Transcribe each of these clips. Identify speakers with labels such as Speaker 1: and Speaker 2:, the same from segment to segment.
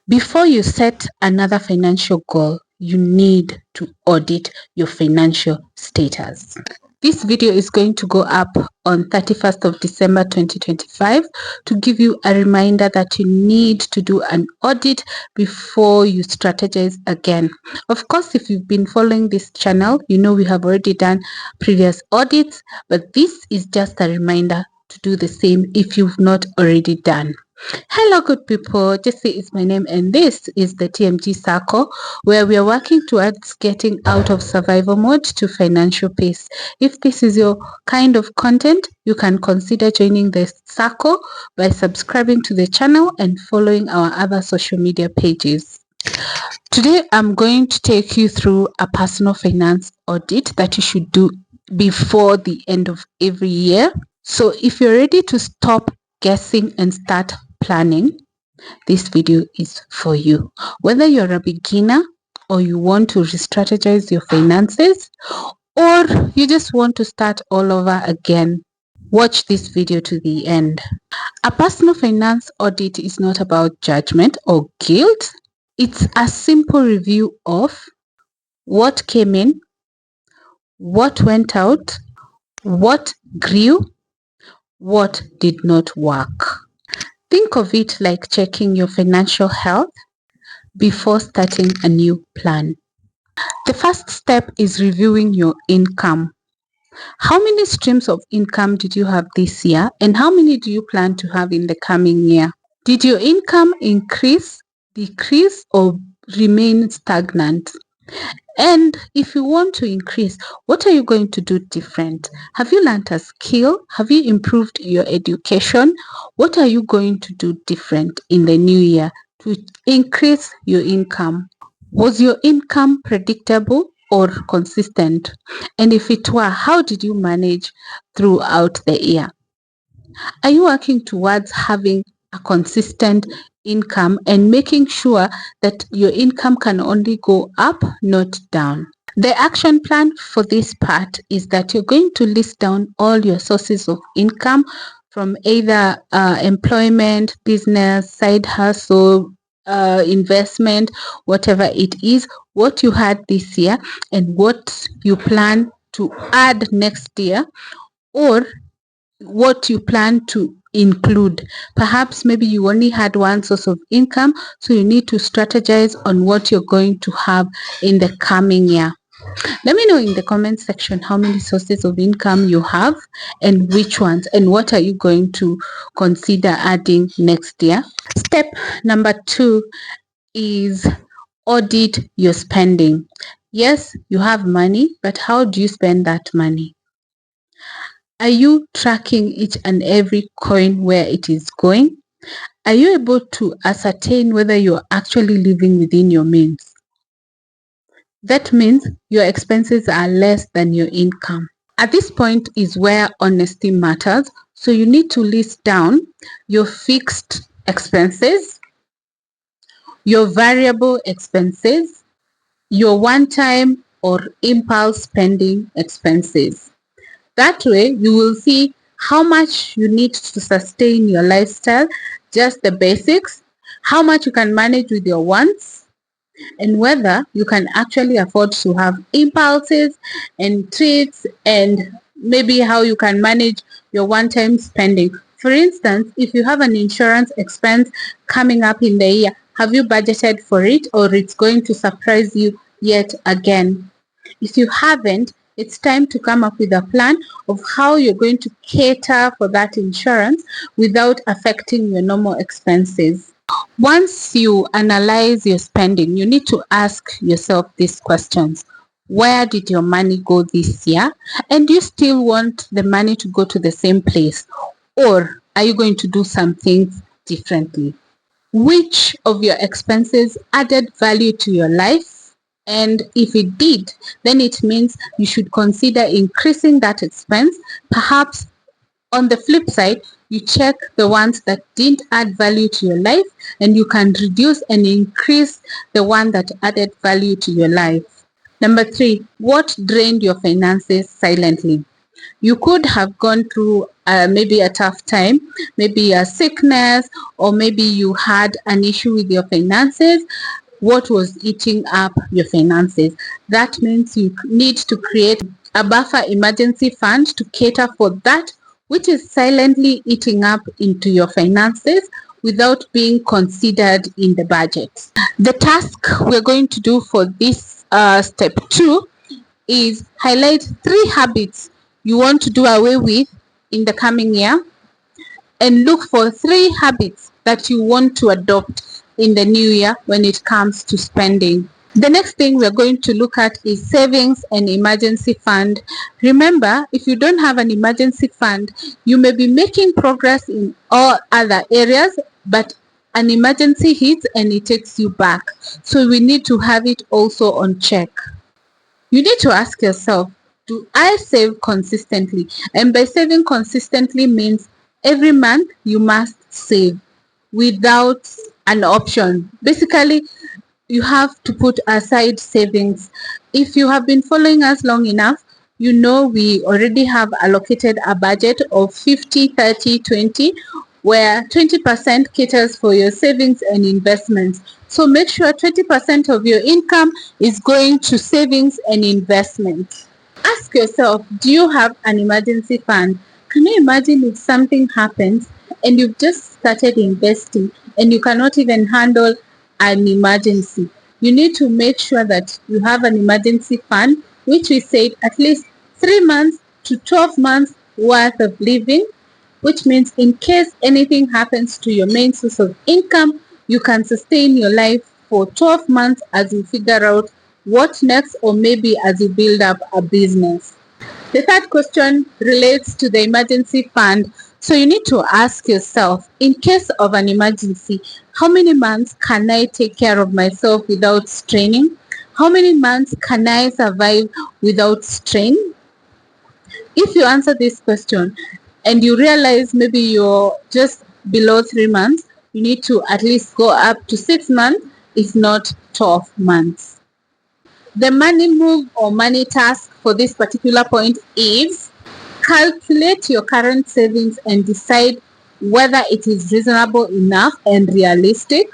Speaker 1: Before you set another financial goal, you need to audit your financial status. This video is going to go up on 31st of December 2025 to give you a reminder that you need to do an audit before you strategize again. Of course, if you've been following this channel, you know we have already done previous audits, but this is just a reminder to do the same if you've not already done. Hello good people, Jessie is my name and this is the TMG Circle where we are working towards getting out of survival mode to financial peace. If this is your kind of content, you can consider joining the circle by subscribing to the channel and following our other social media pages. Today I'm going to take you through a personal finance audit that you should do before the end of every year. So if you're ready to stop guessing and start planning, this video is for you. Whether you're a beginner or you want to re-strategize your finances or you just want to start all over again, watch this video to the end. A personal finance audit is not about judgment or guilt. It's a simple review of what came in, what went out, what grew, what did not work. Think of it like checking your financial health before starting a new plan. The first step is reviewing your income. How many streams of income did you have this year and how many do you plan to have in the coming year? Did your income increase, decrease, or remain stagnant? And if you want to increase, what are you going to do different? Have you learned a skill? Have you improved your education? What are you going to do different in the new year to increase your income? Was your income predictable or consistent? And if it were, how did you manage throughout the year? Are you working towards having a consistent income and making sure that your income can only go up, not down? The action plan for this part is that you're going to list down all your sources of income from either employment, business, side hustle, investment, whatever it is, what you had this year and what you plan to add next year, or what you plan to include. Perhaps maybe you only had one source of income, so you need to strategize on what you're going to have in the coming year. Let me know in the comment section how many sources of income you have and which ones, and what are you going to consider adding next year. Step number 2 is audit your spending. Yes, you have money, but how do you spend that money? Are you tracking each and every coin where it is going? Are you able to ascertain whether you're actually living within your means? That means your expenses are less than your income. At this point is where honesty matters. So you need to list down your fixed expenses, your variable expenses, your one-time or impulse spending expenses. That way, you will see how much you need to sustain your lifestyle, just the basics, how much you can manage with your wants, and whether you can actually afford to have impulses and treats, and maybe how you can manage your one-time spending. For instance, if you have an insurance expense coming up in the year, have you budgeted for it, or it's going to surprise you yet again? If you haven't, it's time to come up with a plan of how you're going to cater for that insurance without affecting your normal expenses. Once you analyze your spending, you need to ask yourself these questions. Where did your money go this year? And do you still want the money to go to the same place? Or are you going to do some things differently? Which of your expenses added value to your life? And if it did, then it means you should consider increasing that expense. Perhaps on the flip side, you check the ones that didn't add value to your life, and you can reduce and increase the one that added value to your life. Number 3, what drained your finances silently? You could have gone through maybe a tough time, maybe a sickness, or maybe you had an issue with your finances. What was eating up your finances? That means you need to create a buffer emergency fund to cater for that which is silently eating up into your finances without being considered in the budget. The task we're going to do for this step 2 is highlight 3 habits you want to do away with in the coming year, and look for 3 habits that you want to adopt in the new year when it comes to spending. The next thing we're going to look at is savings and emergency fund. Remember, if you don't have an emergency fund, you may be making progress in all other areas, but an emergency hits and it takes you back. So we need to have it also on check. You need to ask yourself, do I save consistently? And by saving consistently means every month you must save without an option. Basically, you have to put aside savings. If you have been following us long enough, you know we already have allocated a budget of 50, 30, 20, where 20% caters for your savings and investments. So make sure 20% of your income is going to savings and investments. Ask yourself, do you have an emergency fund? Can you imagine if something happens and you've just started investing and you cannot even handle an emergency? You need to make sure that you have an emergency fund, which we said at least 3 months to 12 months worth of living, which means in case anything happens to your main source of income, you can sustain your life for 12 months as you figure out what next, or maybe as you build up a business. The third question relates to the emergency fund. So you need to ask yourself, in case of an emergency, how many months can I take care of myself without straining? How many months can I survive without strain? If you answer this question and you realize maybe you're just below 3 months, you need to at least go up to 6 months, if not 12 months. The money move or money task for this particular point is calculate your current savings and decide whether it is reasonable enough and realistic.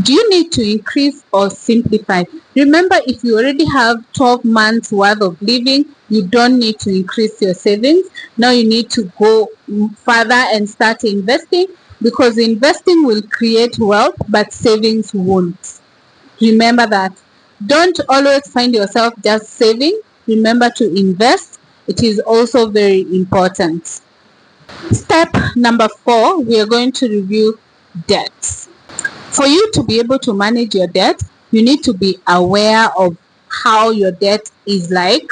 Speaker 1: Do you need to increase or simplify? Remember, if you already have 12 months worth of living, you don't need to increase your savings. Now you need to go further and start investing, because investing will create wealth, but savings won't. Remember that. Don't always find yourself just saving. Remember to invest. It is also very important. Step number 4, we are going to review debts. For you to be able to manage your debt, you need to be aware of how your debt is like.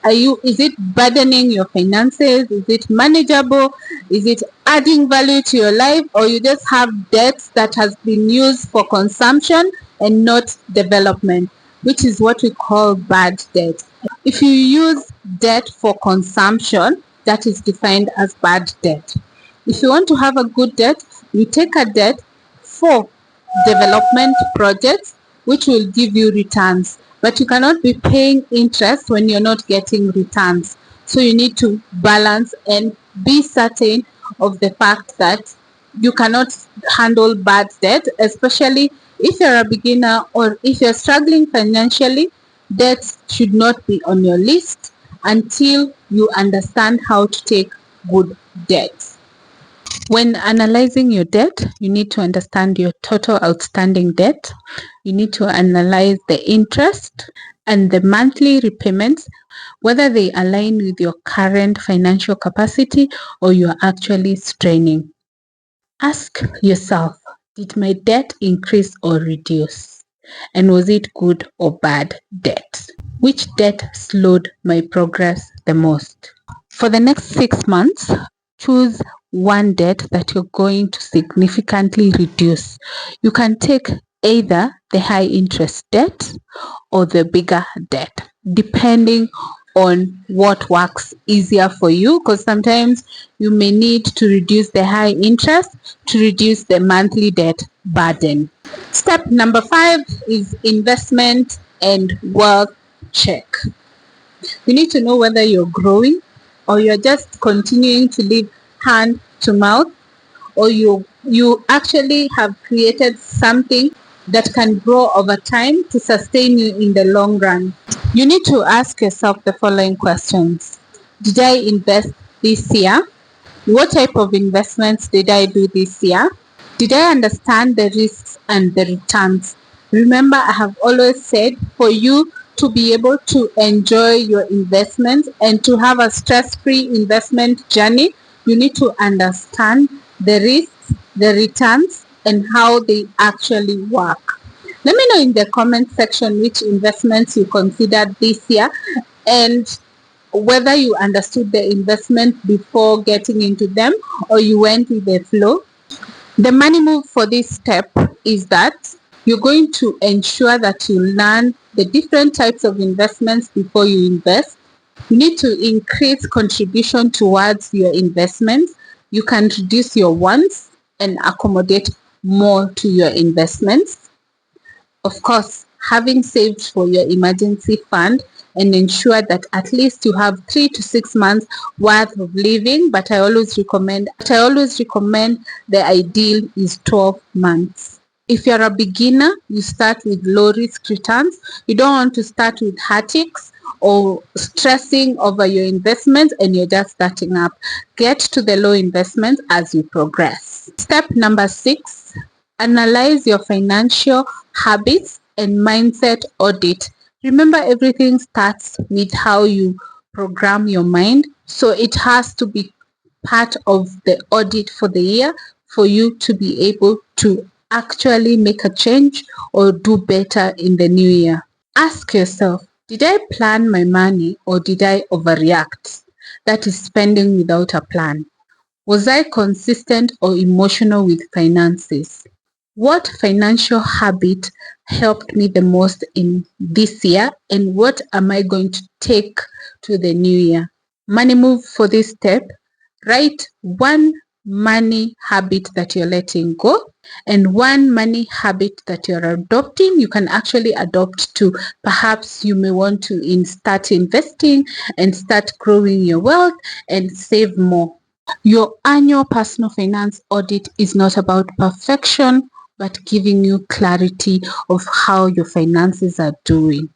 Speaker 1: Is it burdening your finances? Is it manageable? Is it adding value to your life? Or you just have debts that has been used for consumption and not development, which is what we call bad debt. If you use debt for consumption, that is defined as bad debt. If you want to have a good debt, you take a debt for development projects, which will give you returns. But you cannot be paying interest when you're not getting returns. So you need to balance and be certain of the fact that you cannot handle bad debt, especially if you're a beginner or if you're struggling financially. Debt should not be on your list until you understand how to take good debt. When analyzing your debt, you need to understand your total outstanding debt. You need to analyze the interest and the monthly repayments, whether they align with your current financial capacity or you're actually straining. Ask yourself, did my debt increase or reduce? And was it good or bad debt? Which debt slowed my progress the most? For the next 6 months, choose one debt that you're going to significantly reduce. You can take either the high interest debt or the bigger debt, depending on what works easier for you, because sometimes you may need to reduce the high interest to reduce the monthly debt burden. Step number 5 is investment and wealth check. You need to know whether you're growing, or you're just continuing to live hand to mouth, or you actually have created something that can grow over time to sustain you in the long run. You need to ask yourself the following questions. Did I invest this year? What type of investments did I do this year? Did I understand the risks and the returns? Remember, I have always said for you to be able to enjoy your investments and to have a stress-free investment journey, you need to understand the risks, the returns, and how they actually work. Let me know in the comment section which investments you considered this year and whether you understood the investment before getting into them or you went with the flow. The money move for this step is that you're going to ensure that you learn the different types of investments before you invest. You need to increase contribution towards your investments. You can reduce your wants and accommodate more to your investments. Of course, having saved for your emergency fund and ensure that at least you have 3 to 6 months worth of living, but I always recommend the ideal is 12 months. If you're a beginner, you start with low risk returns. You don't want to start with heartaches or stressing over your investments and you're just starting up. Get to the low investments as you progress. Step number 6, analyze your financial habits and mindset audit. Remember, everything starts with how you program your mind. So it has to be part of the audit for the year for you to be able to actually make a change or do better in the new year. Ask yourself, did I plan my money or did I overreact? That is spending without a plan. Was I consistent or emotional with finances? What financial habit helped me the most in this year and what am I going to take to the new year? Money move for this step. Write one money habit that you're letting go and one money habit that you're adopting. You can actually adopt to, perhaps you may want to start investing and start growing your wealth and save more. Your annual personal finance audit is not about perfection, but giving you clarity of how your finances are doing.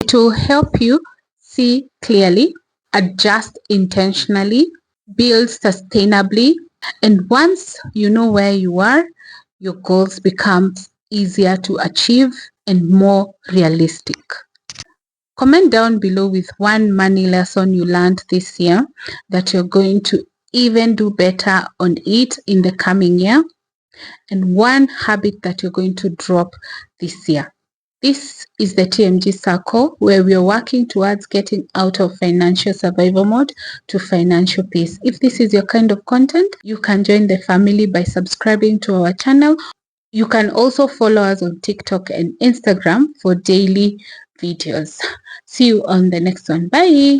Speaker 1: It will help you see clearly, adjust intentionally, build sustainably, and once you know where you are, your goals become easier to achieve and more realistic. Comment down below with one money lesson you learned this year that you're going to even do better on it in the coming year, and one habit that you're going to drop this year. This is the TMG Circle, where we are working towards getting out of financial survival mode to financial peace. If this is your kind of content, you can join the family by subscribing to our channel. You can also follow us on TikTok and Instagram for daily videos. See you on the next one. Bye.